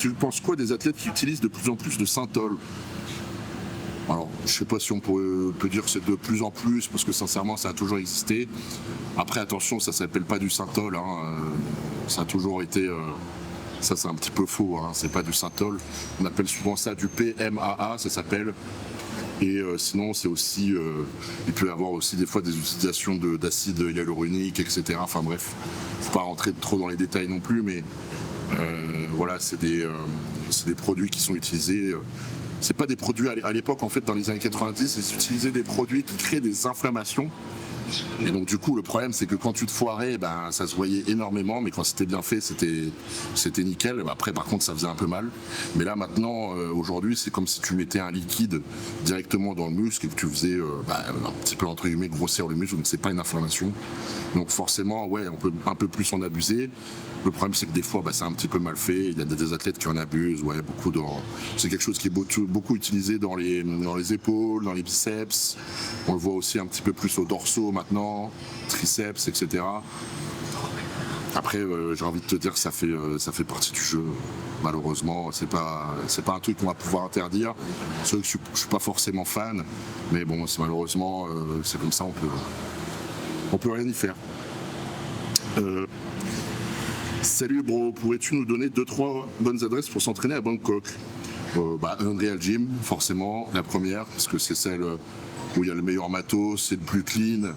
Tu penses quoi des athlètes qui utilisent de plus en plus de synthol? Alors, je sais pas si peut dire que c'est de plus en plus, parce que sincèrement, ça a toujours existé. Après, attention, ça s'appelle pas du synthol, hein, ça a toujours été. Ça, c'est un petit peu faux, hein, c'est pas du synthol. On appelle souvent ça du PMAA, ça s'appelle. Et sinon, c'est aussi, il peut y avoir aussi des fois des utilisations d'acide hyaluronique, etc. Enfin bref, faut pas rentrer trop dans les détails non plus, mais voilà, c'est des produits qui sont utilisés. C'est pas des produits à l'époque, en fait, dans les années 90, ils utilisaient des produits qui créent des inflammations. Et donc du coup le problème c'est que quand tu te foirais, ben, ça se voyait énormément, mais quand c'était bien fait c'était nickel. Après par contre ça faisait un peu mal. Mais là maintenant aujourd'hui c'est comme si tu mettais un liquide directement dans le muscle et que tu faisais un petit peu entre guillemets grossir le muscle, donc c'est pas une inflammation. Donc forcément ouais on peut un peu plus en abuser. Le problème c'est que des fois c'est un petit peu mal fait, il y a des athlètes qui en abusent, ouais, c'est quelque chose qui est beaucoup utilisé dans les épaules, dans les biceps, on le voit aussi un petit peu plus au dorsaux maintenant, triceps, etc. Après j'ai envie de te dire que ça fait partie du jeu. Malheureusement, c'est pas un truc qu'on va pouvoir interdire. C'est vrai que je suis pas forcément fan, mais bon, malheureusement c'est comme ça, on peut rien y faire. Salut bro, pourrais-tu nous donner 2-3 bonnes adresses pour s'entraîner à Bangkok? Unreal Gym, forcément, la première, parce que c'est celle où il y a le meilleur matos, c'est le plus clean,